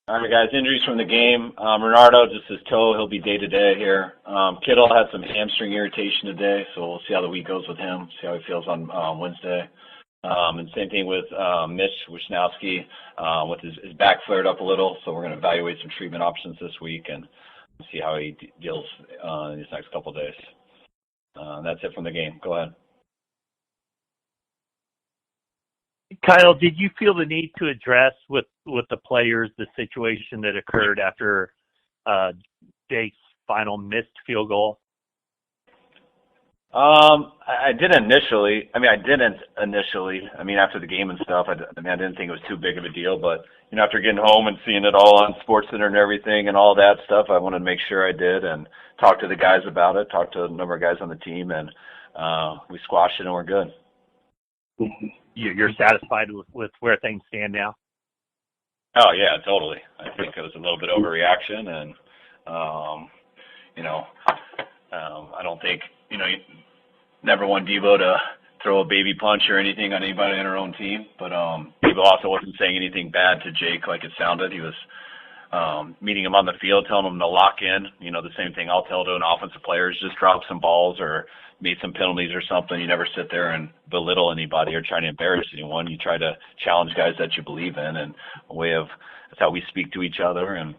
All right, guys, injuries from the game. Renardo, just his toe, he'll be day-to-day here. Kittle had some hamstring irritation today, so we'll see how the week goes with him, see how he feels on Wednesday. And same thing with Mitch Wisnowski with his back flared up a little, so we're going to evaluate some treatment options this week and see how he deals in these next couple of days. That's it from the game. Go ahead. Kyle, did you feel the need to address with the players the situation that occurred after Jake's final missed field goal? I didn't initially. After the game and stuff, I didn't think it was too big of a deal. But after getting home and seeing it all on SportsCenter and everything and all that stuff, I wanted to make sure I did and talk to the guys about it. Talk to a number of guys on the team, and we squashed it and we're good. You're satisfied with where things stand now? Oh yeah, totally. I think it was a little bit overreaction, and I don't think you never want Deebo to throw a baby punch or anything on anybody on our own team. But Deebo also wasn't saying anything bad to Jake like it sounded. He was meeting him on the field, telling him to lock in. The same thing I'll tell to an offensive player is just drop some balls or made some penalties or something. You never sit there and belittle anybody or try to embarrass anyone. You try to challenge guys that you believe in, and that's how we speak to each other and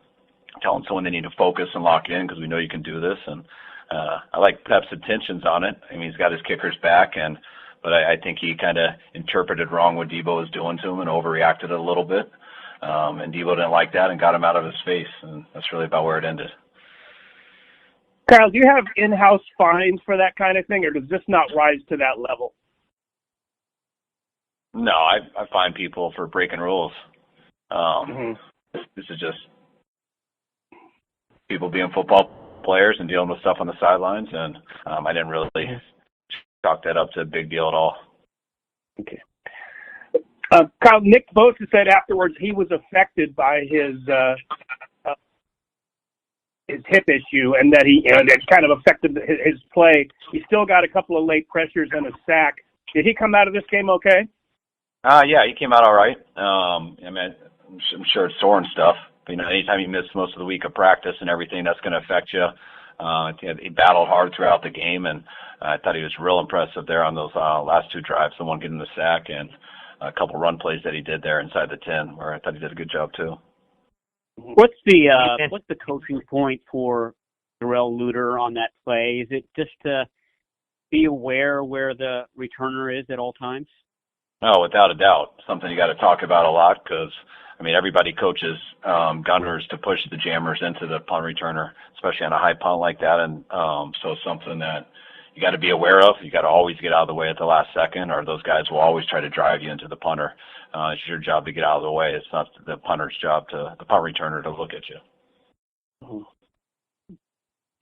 telling someone they need to focus and lock in because we know you can do this. And I like Pep's intentions on it. He's got his kicker's back, but I think he kind of interpreted wrong what Deebo was doing to him and overreacted a little bit. And Deebo didn't like that and got him out of his face, and that's really about where it ended. Kyle, do you have in-house fines for that kind of thing, or does this not rise to that level? No, I fine people for breaking rules. This is just people being football players and dealing with stuff on the sidelines, and I didn't really chalk that up to a big deal at all. Okay. Kyle, Nick Bosa said afterwards he was affected by his hip issue and that it kind of affected his play. He still got a couple of late pressures and a sack. Did he come out of this game okay? Yeah, he came out all right. I'm sure it's sore and stuff. But, anytime you miss most of the week of practice and everything, that's going to affect you. He battled hard throughout the game, and I thought he was real impressive there on those last two drives, the one getting the sack and a couple run plays that he did there inside the 10, where I thought he did a good job too. What's the coaching point for Darrell Luter on that play? Is it just to be aware where the returner is at all times? Oh, without a doubt. Something you got to talk about a lot because, everybody coaches gunners to push the jammers into the punt returner, especially on a high punt like that. And so something that you got to be aware of. You got to always get out of the way at the last second, or those guys will always try to drive you into the punter. It's your job to get out of the way. It's not the punter's job the punt returner to look at you.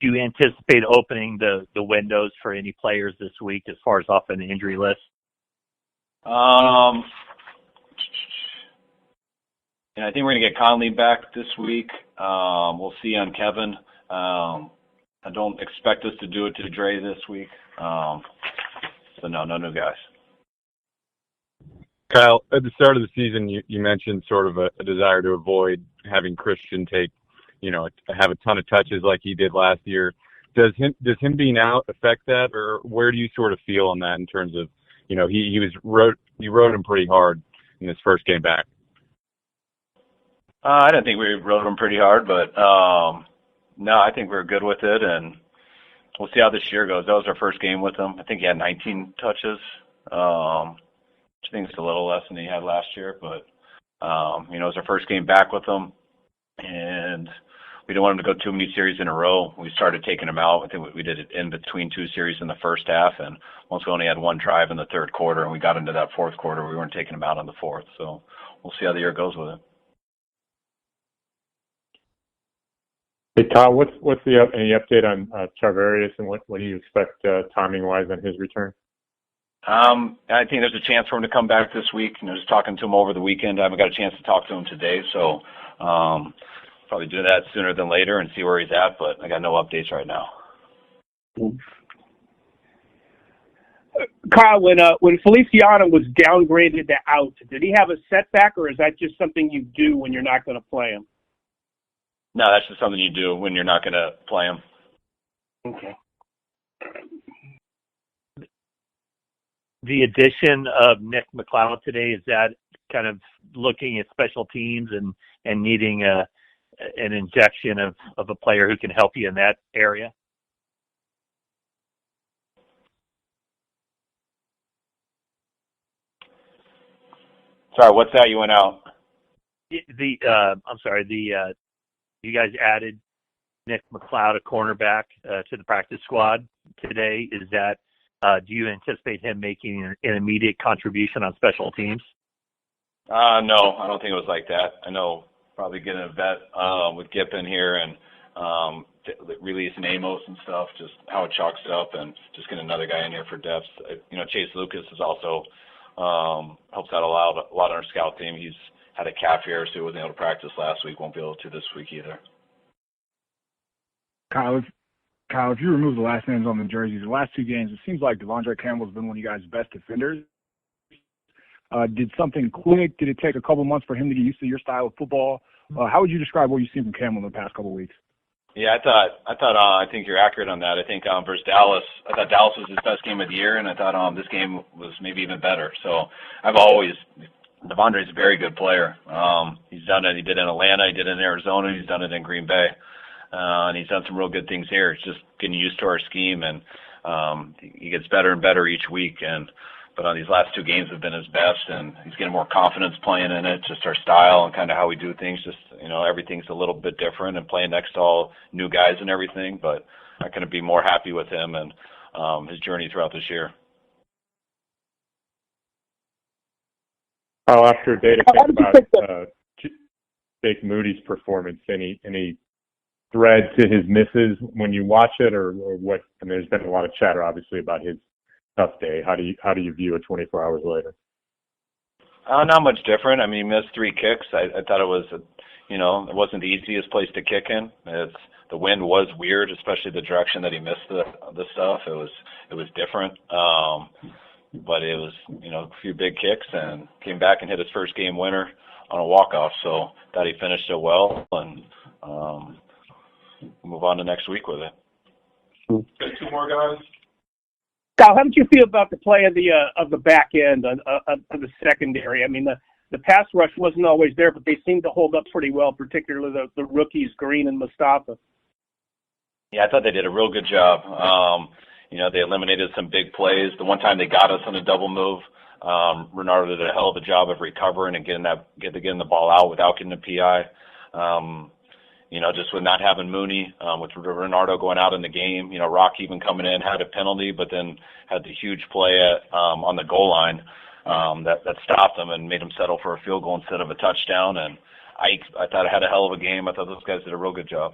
Do you anticipate opening the windows for any players this week as far as off an injury list? I think we're going to get Conley back this week. We'll see on Kevin. I don't expect us to do it to Dre this week. So no new guys. Kyle, at the start of the season, you mentioned sort of a desire to avoid having Christian take, have a ton of touches like he did last year. Does him being out affect that, or where do you sort of feel on that in terms of, you rode him pretty hard in his first game back? I don't think we rode him pretty hard, but no, I think we're good with it, and we'll see how this year goes. That was our first game with him. I think he had 19 touches. I think it's a little less than he had last year, but it was our first game back with him, and we didn't want him to go too many series in a row. We started taking him out. I think we did it in between two series in the first half, and once we only had one drive in the third quarter, and we got into that fourth quarter, we weren't taking him out on the fourth. So we'll see how the year goes with him. Hey, Kyle, what's any update on Charvarius and what do you expect timing-wise on his return? I think there's a chance for him to come back this week. Just talking to him over the weekend. I haven't got a chance to talk to him today, so probably do that sooner than later and see where he's at, but I got no updates right now. Kyle, when Feliciano was downgraded to out, did he have a setback, or is that just something you do when you're not going to play him? No, that's just something you do when you're not going to play him. Okay. The addition of Nick McCloud today, is that kind of looking at special teams and needing an injection of a player who can help you in that area? Sorry, what's that? You went out. I'm sorry. You guys added Nick McCloud, a cornerback, to the practice squad today. Is that? Do you anticipate him making an immediate contribution on special teams? No, I don't think it was like that. I know probably getting a vet with Gip in here and releasing Amos and stuff, just how it chalks up, and just getting another guy in here for depth. Chase Lucas is also helps out a lot on our scout team. He's had a calf here, so he wasn't able to practice last week. Won't be able to this week either. Kyle, if you remove the last names on the jerseys, the last two games, it seems like Devondre Campbell's been one of you guys' best defenders. Did something click? Did it take a couple months for him to get used to your style of football? How would you describe what you've seen from Campbell in the past couple of weeks? Yeah, I think you're accurate on that. I think versus Dallas, I thought Dallas was his best game of the year, and I thought this game was maybe even better. So Devondre's a very good player. He's done it. He did it in Atlanta. He did it in Arizona. He's done it in Green Bay. And he's done some real good things here. It's just getting used to our scheme, and he gets better and better each week. But on these last two games have been his best, and he's getting more confidence playing in it. Just our style and kind of how we do things. Just everything's a little bit different, and playing next to all new guys and everything. But I couldn't be more happy with him and his journey throughout this year. After data think about Jake Moody's performance, any thread to his misses when you watch it, or what? I mean, there's been a lot of chatter, obviously, about his tough day. How do you view it 24 hours later? Not much different. I mean, he missed 3 kicks. I thought it was, it wasn't the easiest place to kick in. The wind was weird, especially the direction that he missed the stuff. It was different. But it was, a few big kicks, and came back and hit his first game winner on a walk-off. So thought he finished it well, and move on to next week with it. Got 2 more guys. Kyle, how did you feel about the play of the back end of the secondary? I mean, the pass rush wasn't always there, but they seemed to hold up pretty well, particularly the rookies, Green and Mustafa. Yeah, I thought they did a real good job. They eliminated some big plays. The one time they got us on a double move, Renardo did a hell of a job of recovering and getting the ball out without getting a PI. Just with not having Mooney, with Renardo going out in the game, Rock even coming in, had a penalty, but then had the huge play on the goal line that stopped them and made them settle for a field goal instead of a touchdown. And I thought I had a hell of a game. I thought those guys did a real good job.